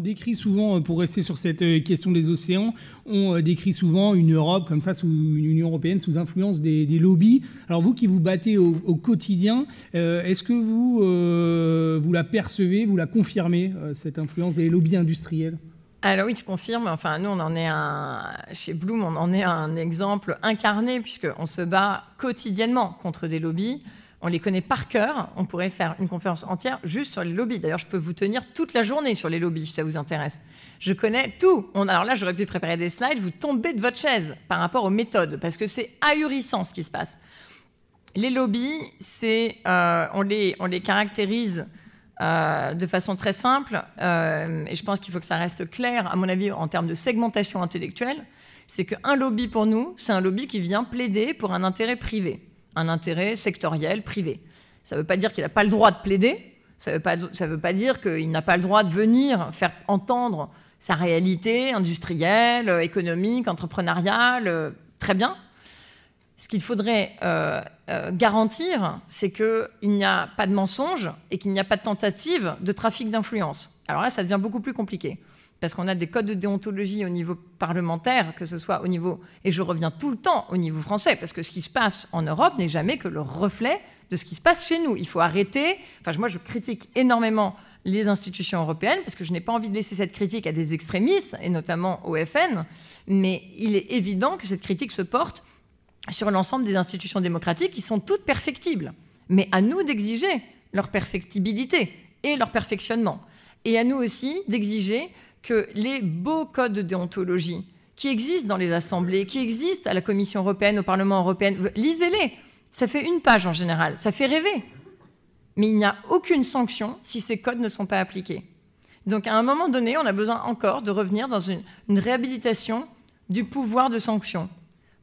On décrit souvent, pour rester sur cette question des océans, on décrit souvent une Europe comme ça, une Union européenne sous influence des lobbies. Alors vous qui vous battez au quotidien, est-ce que vous la percevez, vous la confirmez, cette influence des lobbies industriels ? Alors oui, je confirme. Enfin, nous, chez Bloom, on en est un exemple incarné puisqu'on se bat quotidiennement contre des lobbies. On les connaît par cœur. On pourrait faire une conférence entière juste sur les lobbies. D'ailleurs, je peux vous tenir toute la journée sur les lobbies, si ça vous intéresse. Je connais tout. Alors là, j'aurais pu préparer des slides. Vous tombez de votre chaise par rapport aux méthodes, parce que c'est ahurissant ce qui se passe. Les lobbies, on les caractérise de façon très simple, et je pense qu'il faut que ça reste clair, à mon avis, en termes de segmentation intellectuelle. C'est qu'un lobby, pour nous, c'est un lobby qui vient plaider pour un intérêt privé. Un intérêt sectoriel, privé. Ça ne veut pas dire qu'il n'a pas le droit de plaider, ça ne veut pas dire qu'il n'a pas le droit de venir faire entendre sa réalité industrielle, économique, entrepreneuriale, très bien. Ce qu'il faudrait garantir, c'est qu'il n'y a pas de mensonge et qu'il n'y a pas de tentative de trafic d'influence. Alors là, ça devient beaucoup plus compliqué. Parce qu'on a des codes de déontologie au niveau parlementaire, que ce soit au niveau, et je reviens tout le temps au niveau français, parce que ce qui se passe en Europe n'est jamais que le reflet de ce qui se passe chez nous. Il faut arrêter. Enfin, moi, je critique énormément les institutions européennes, parce que je n'ai pas envie de laisser cette critique à des extrémistes, et notamment au FN, mais il est évident que cette critique se porte sur l'ensemble des institutions démocratiques qui sont toutes perfectibles. Mais à nous d'exiger leur perfectibilité et leur perfectionnement. Et à nous aussi d'exiger que les beaux codes de déontologie qui existent dans les assemblées, qui existent à la Commission européenne, au Parlement européen, lisez-les. Ça fait une page en général, ça fait rêver. Mais il n'y a aucune sanction si ces codes ne sont pas appliqués. Donc à un moment donné, on a besoin encore de revenir dans une réhabilitation du pouvoir de sanction.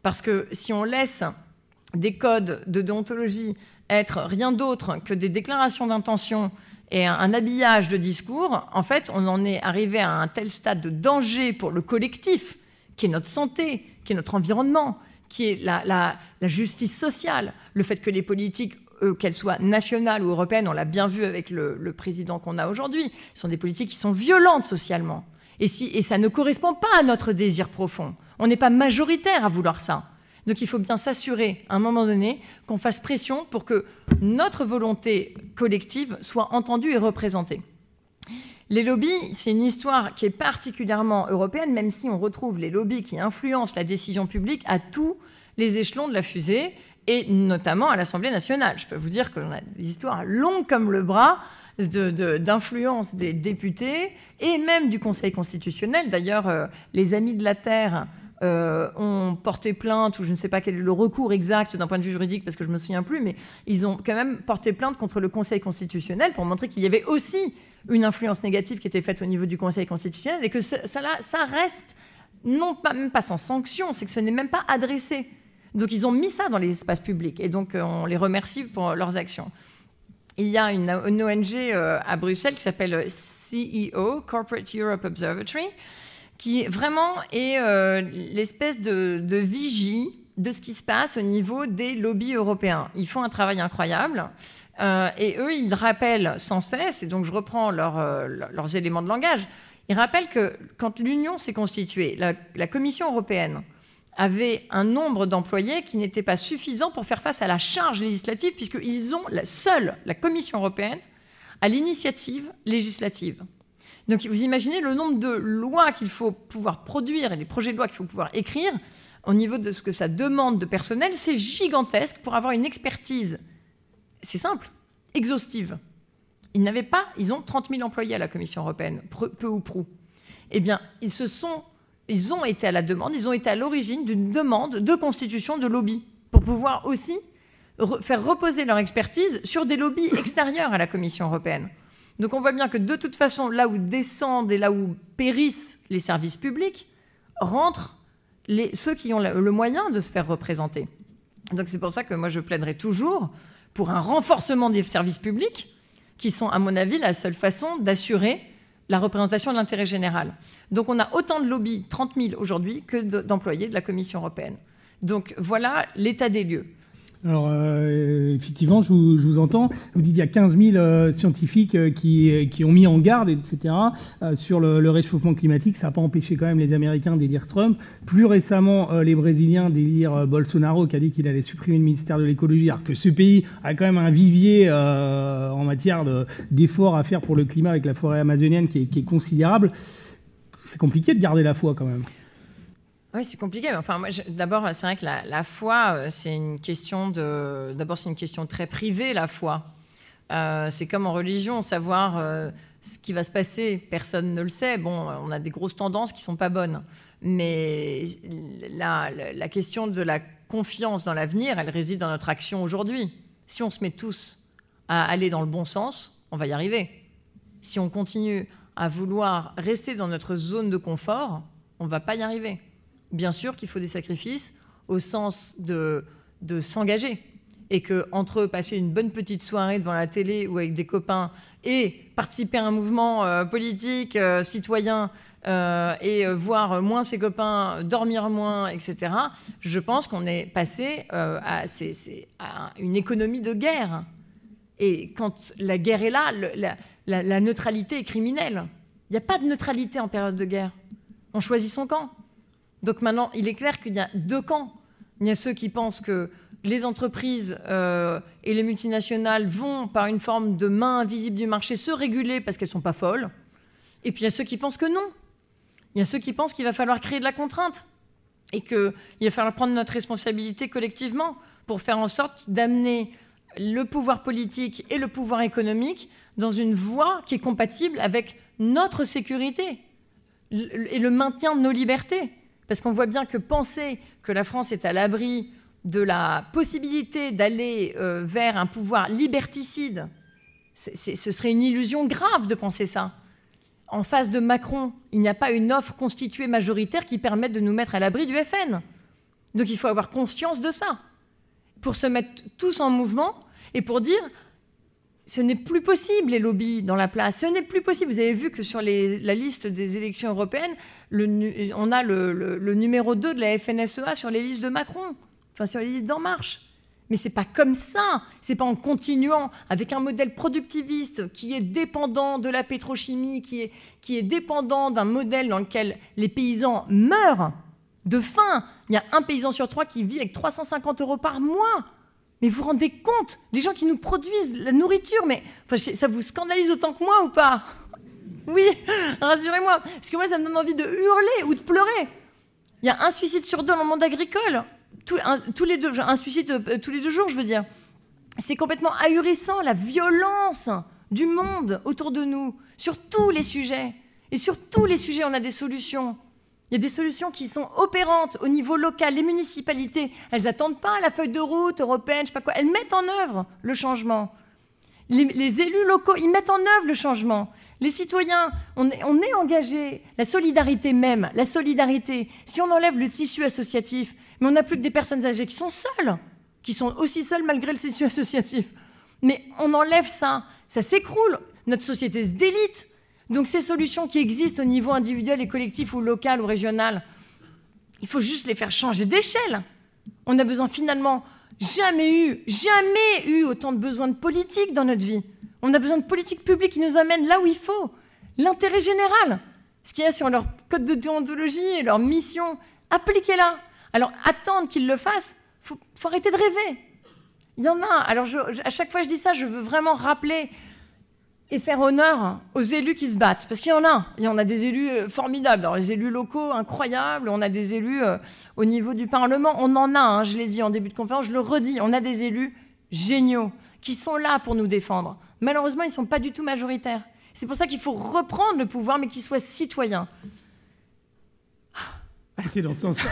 Parce que si on laisse des codes de déontologie être rien d'autre que des déclarations d'intention et un habillage de discours, en fait, on en est arrivé à un tel stade de danger pour le collectif, qui est notre santé, qui est notre environnement, qui est la justice sociale, le fait que les politiques, qu'elles soient nationales ou européennes, on l'a bien vu avec le président qu'on a aujourd'hui, sont des politiques qui sont violentes socialement. Et ça ne correspond pas à notre désir profond. On n'est pas majoritaire à vouloir ça. Donc il faut bien s'assurer, à un moment donné, qu'on fasse pression pour que notre volonté collective soit entendue et représentée. Les lobbies, c'est une histoire qui est particulièrement européenne, même si on retrouve les lobbies qui influencent la décision publique à tous les échelons de la fusée, et notamment à l'Assemblée nationale. Je peux vous dire qu'on a des histoires longues comme le bras d'influence des députés et même du Conseil constitutionnel. D'ailleurs, les Amis de la Terre ont porté plainte, ou je ne sais pas quel est le recours exact d'un point de vue juridique, parce que je ne me souviens plus, mais ils ont quand même porté plainte contre le Conseil constitutionnel pour montrer qu'il y avait aussi une influence négative qui était faite au niveau du Conseil constitutionnel et que ça reste même pas sans sanction, c'est que ce n'est même pas adressé. Donc ils ont mis ça dans l'espace public et donc on les remercie pour leurs actions. Il y a une ONG à Bruxelles qui s'appelle CEO, Corporate Europe Observatory, qui vraiment est l'espèce de vigie de ce qui se passe au niveau des lobbies européens. Ils font un travail incroyable et eux, ils rappellent sans cesse, et donc je reprends leurs éléments de langage, ils rappellent que quand l'Union s'est constituée, la Commission européenne avait un nombre d'employés qui n'était pas suffisant pour faire face à la charge législative, puisqu'ils ont la Commission européenne à l'initiative législative. Donc vous imaginez le nombre de lois qu'il faut pouvoir produire et les projets de loi qu'il faut pouvoir écrire au niveau de ce que ça demande de personnel, c'est gigantesque pour avoir une expertise, c'est simple, exhaustive. Ils ont 30 000 employés à la Commission européenne, peu ou prou. Eh bien, ils ont été à la demande, ils ont été à l'origine d'une demande de constitution de lobby pour pouvoir aussi faire reposer leur expertise sur des lobbies extérieurs à la Commission européenne. Donc on voit bien que de toute façon, là où descendent et là où périssent les services publics, rentrent ceux qui ont le moyen de se faire représenter. Donc c'est pour ça que moi je plaiderai toujours pour un renforcement des services publics qui sont, à mon avis, la seule façon d'assurer la représentation de l'intérêt général. Donc on a autant de lobbies, 30 000 aujourd'hui, que d'employés de la Commission européenne. Donc voilà l'état des lieux. Alors, effectivement, je vous entends. Vous dites qu'il y a 15 000 scientifiques qui ont mis en garde, etc., sur le réchauffement climatique. Ça n'a pas empêché quand même les Américains d'élire Trump. Plus récemment, les Brésiliens d'élire Bolsonaro, qui a dit qu'il allait supprimer le ministère de l'écologie, alors que ce pays a quand même un vivier en matière d'efforts à faire pour le climat avec la forêt amazonienne qui est considérable. C'est compliqué de garder la foi quand même. Oui, c'est compliqué. Enfin, moi, d'abord, c'est vrai que la foi, c'est une question d'abord, c'est une question très privée, la foi. C'est comme en religion, savoir ce qui va se passer, personne ne le sait. Bon, on a des grosses tendances qui ne sont pas bonnes. Mais la question de la confiance dans l'avenir, elle réside dans notre action aujourd'hui. Si on se met tous à aller dans le bon sens, on va y arriver. Si on continue à vouloir rester dans notre zone de confort, on ne va pas y arriver. Bien sûr qu'il faut des sacrifices au sens de s'engager. Et qu'entre passer une bonne petite soirée devant la télé ou avec des copains et participer à un mouvement politique, citoyen, et voir moins ses copains, dormir moins, etc., je pense qu'on est passé à une économie de guerre. Et quand la guerre est là, la neutralité est criminelle. Il n'y a pas de neutralité en période de guerre. On choisit son camp. Donc maintenant, il est clair qu'il y a deux camps. Il y a ceux qui pensent que les entreprises et les multinationales vont, par une forme de main invisible du marché, se réguler parce qu'elles ne sont pas folles. Et puis il y a ceux qui pensent que non. Il y a ceux qui pensent qu'il va falloir créer de la contrainte et qu'il va falloir prendre notre responsabilité collectivement pour faire en sorte d'amener le pouvoir politique et le pouvoir économique dans une voie qui est compatible avec notre sécurité et le maintien de nos libertés. Parce qu'on voit bien que penser que la France est à l'abri de la possibilité d'aller vers un pouvoir liberticide, ce serait une illusion grave de penser ça. En face de Macron, il n'y a pas une offre constituée majoritaire qui permette de nous mettre à l'abri du FN. Donc il faut avoir conscience de ça, pour se mettre tous en mouvement et pour dire ce n'est plus possible les lobbies dans la place, ce n'est plus possible. Vous avez vu que sur la liste des élections européennes, on a le numéro 2 de la FNSEA sur les listes de Macron, enfin sur les listes d'En Marche. Mais c'est pas comme ça, c'est pas en continuant avec un modèle productiviste qui est dépendant de la pétrochimie, qui est dépendant d'un modèle dans lequel les paysans meurent de faim. Il y a un paysan sur 3 qui vit avec 350 € par mois. Mais vous vous rendez compte, les gens qui nous produisent la nourriture, mais enfin, ça vous scandalise autant que moi ou pas? Oui, rassurez-moi, parce que moi ça me donne envie de hurler ou de pleurer. Il y a un suicide sur 2 dans le monde agricole, un suicide tous les 2 jours, je veux dire. C'est complètement ahurissant, la violence du monde autour de nous, sur tous les sujets. Et sur tous les sujets, on a des solutions. Il y a des solutions qui sont opérantes au niveau local. Les municipalités, elles n'attendent pas la feuille de route européenne, je sais pas quoi. Elles mettent en œuvre le changement. Les élus locaux, ils mettent en œuvre le changement. Les citoyens, on est engagés. La solidarité même, la solidarité. Si on enlève le tissu associatif, mais on n'a plus que des personnes âgées qui sont seules, qui sont aussi seules malgré le tissu associatif. Mais on enlève ça, ça s'écroule. Notre société se délite. Donc ces solutions qui existent au niveau individuel et collectif ou local ou régional, il faut juste les faire changer d'échelle. On a besoin finalement jamais eu autant de besoins de politique dans notre vie. On a besoin de politiques publiques qui nous amènent là où il faut. L'intérêt général, ce qu'il y a sur leur code de déontologie et leur mission, appliquez-la. Alors attendre qu'ils le fassent, faut arrêter de rêver. Il y en a. Alors à chaque fois que je dis ça, je veux vraiment rappeler et faire honneur aux élus qui se battent. Parce qu'il y en a. Il y en a des élus formidables. Alors, les élus locaux, incroyables. On a des élus au niveau du Parlement. On en a, hein, je l'ai dit en début de conférence, je le redis. On a des élus géniaux qui sont là pour nous défendre. Malheureusement, ils ne sont pas du tout majoritaires. C'est pour ça qu'il faut reprendre le pouvoir, mais qu'ils soient citoyens. C'est dans ce sens-là.